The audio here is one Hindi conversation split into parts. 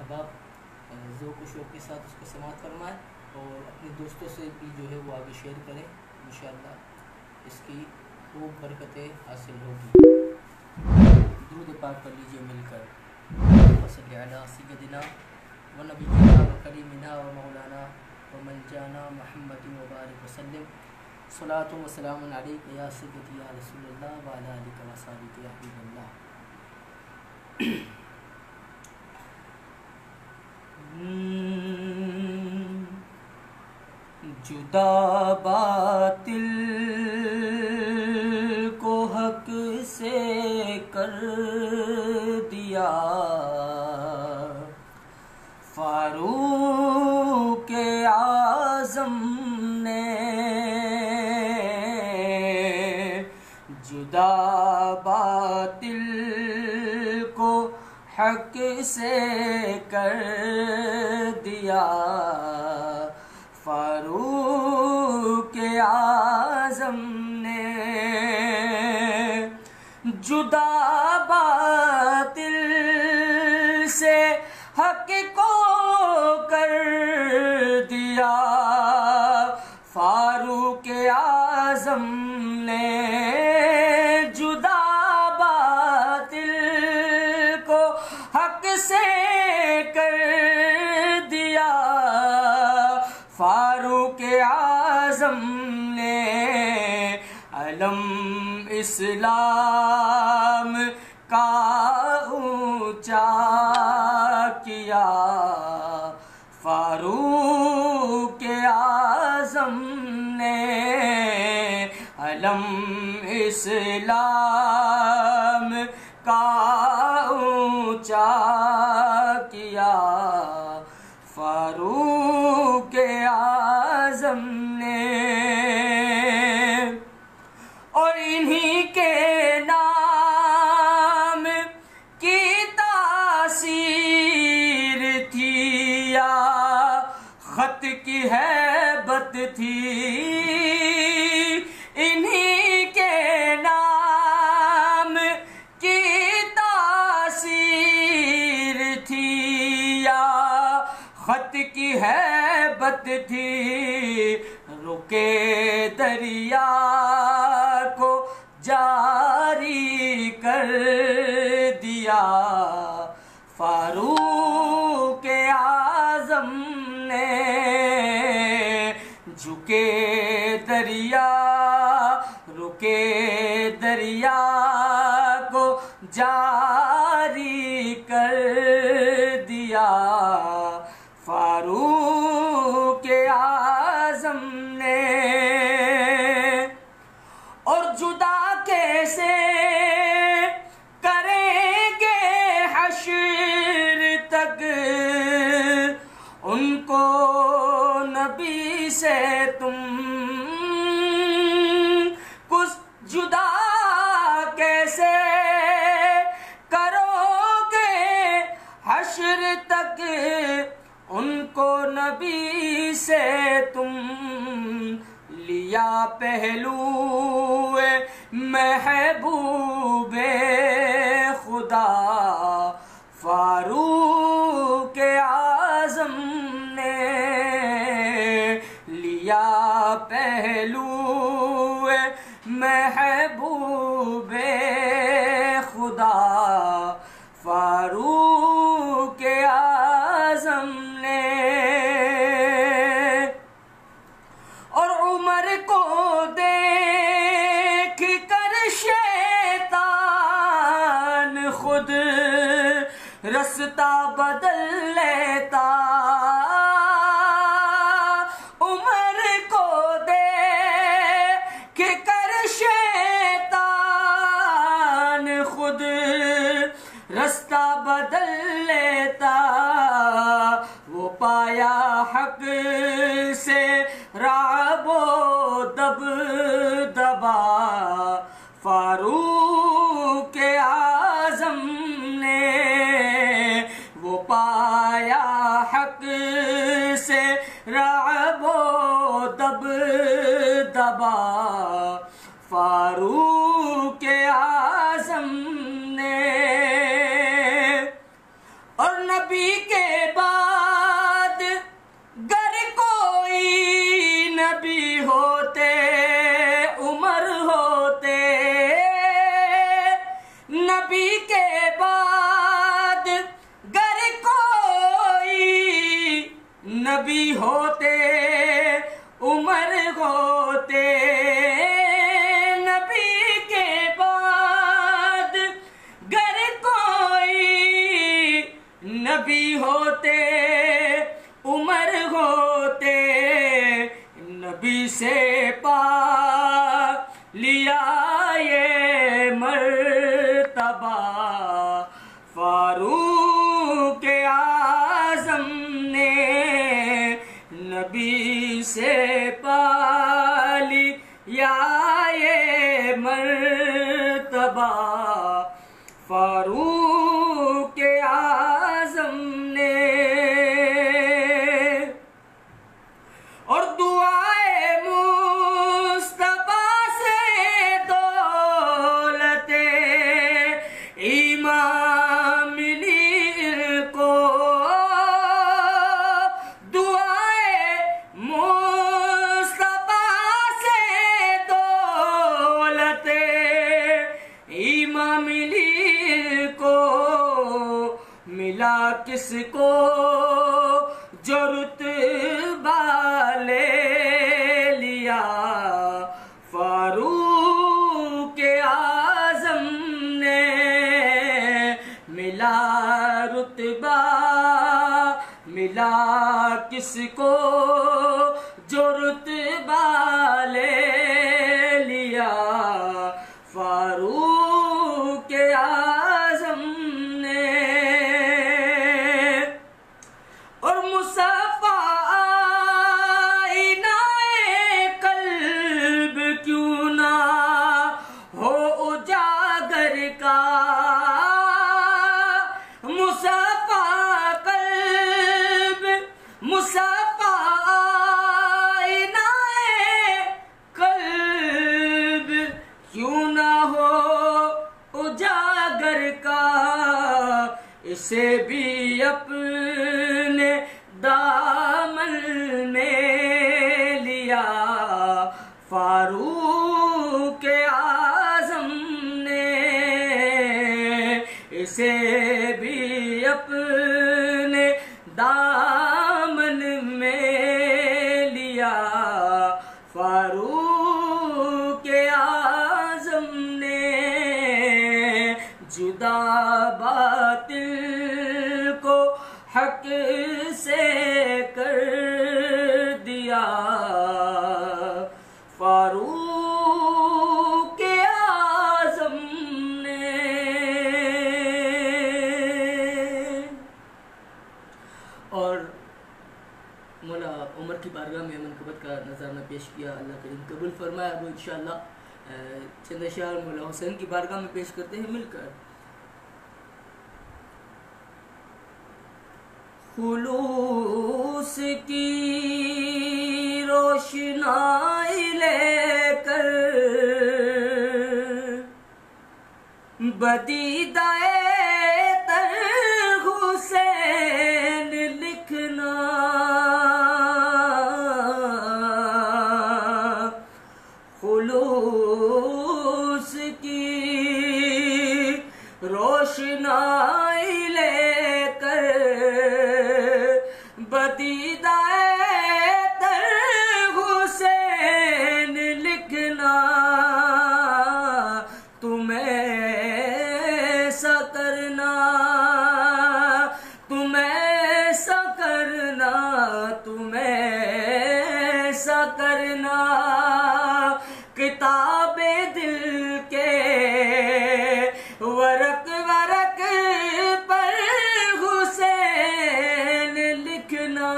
अहबाब ज़ौक़ व शौक़ के साथ उसको समाअत फरमाएँ और अपने दोस्तों से भी जो है वो आगे शेयर करें। इंशाअल्लाह इसकी खूब बरकतें हासिल होगी। दुरूद पाक कर लीजिए मिलकर। वसल्लि अला सय्यदिना व नबिय्यिना व करीमिना व मौलाना व मलजाना मुहम्मदिन व बारिक वसल्लम। सलातु व सलामुन अलैका या सय्यदी या रसूलल्लाह व अला आलिका व अस्हाबिका या हबीबल्लाह। जुदा बातिल को हक से कर दिया फारूक आज़म ने। जुदा बातिल को हक से कर दिया फारूक आज़म ने। जुदा बातिल से हक को कर दिया फारूक आज़म ने। जुदा बातिल को हक से कर दिया फारूक आज़म ने। अलम इस्लाम का ऊंचा किया फारूक आज़म ने। अलम इस्लाम का ऊंचा किया फारूक आज़म ने। और इन्हीं के नाम की तासीर थी या खत की हैबत थी। इन्हीं के नाम की तासीर थी या खत की हैबत थी। रुके दरिया को जारी कर दिया फारूक आज़म ने। झुके दरिया रुके दरिया को जारी कर दिया फारूक आज़म ने। और जुदा कैसे करेंगे हश्र तक उनको नबी से तुम। कुछ जुदा कैसे करोगे हश्र तक उनको नबी से तुम। लिया पहलू महबूबे खुदा फारूक आज़म ने। लिया पहलू महबूबे खुदा फारूक आज़म ने। और उमर को देख कर शैतान खुद रास्ता बदल लेता। उमर को देख कर शैतान खुद रास्ता बदल लेता। वो पाया हक से राबो दब दबा फारूक आज़म ने। वो पाया हक से राबो दब दबा फारूक आज़म ने। और नबी के बाद गर कोई नबी होते, उमर होते, नबी के बाद गर कोई नबी होते, उमर होते, नबी के बाद गर कोई नबी होते, उमर होते, नबी से पा लिया ये मर्तबा फारूक आज़म ने, नबी से पा लिया ये मर्तबा फारूक आज़म ने। और दुआए मुस्तफा से दौलते ईमान मिली को, दुआए मुस्तफा से दौलते ईमान मिली को, मिला किसको जो रुतबा ले लिया फारूक आज़म ने, मिला रुतबा मिला किसको जो रुतबा ले लिया फारूक आज़म ने। और मुसफ़ा आईनाए कल्ब क्यों ना हो उजागर का, मुसफ़ा कल्ब, मुसफ़ा आईनाए कल्ब क्यों ना हो उजागर का, इसे भी अपने दामन में लिया फारूक आज़म ने, इसे भी अपने दामन में लिया फारूक आज़म ने। जुदा बातिल को हक से कर दिया फारूक आज़म ने। और मौला उमर की बारगाह में मनक़बत का नज़ारा पेश किया, अल्लाह करीम कबूल फरमाए। अब इंशाअल्लाह चंद अशआर मौला हुसैन की बारगाह में पेश करते हैं मिलकर। खुलूस की रोशनाई लेकर बदीदाए तर हुसैन लिखना, खुलूस की रोशनाई लेकर बदीदाए तर हुसैन लिखना, तुम्हें ऐसा करना, तुम्हें ऐसा करना, तुम्हें ऐसा करना, किताबे दिल के वरक वरक पर हुसैन लिखना।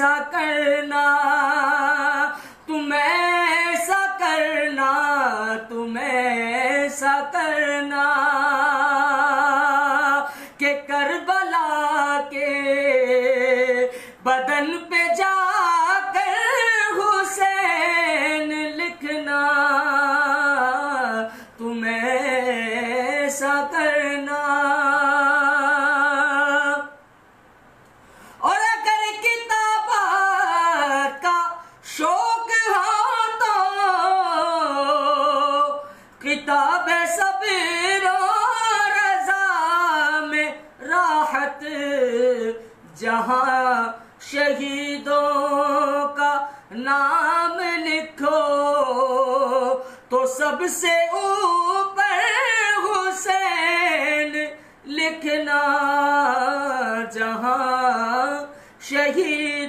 ऐसा करना, तुम ऐसा करना, तुम ऐसा करना कि करबला के बदन पे जाकर हुसैन लिखना, तुम ऐसा करना। और अगर किताबत का शौक हो तो किताब सब्र और रज़ा में राहत, जहां शहीदों का नाम लिखो तो सबसे ऊपर हुसैन लिखना, जहां शहीद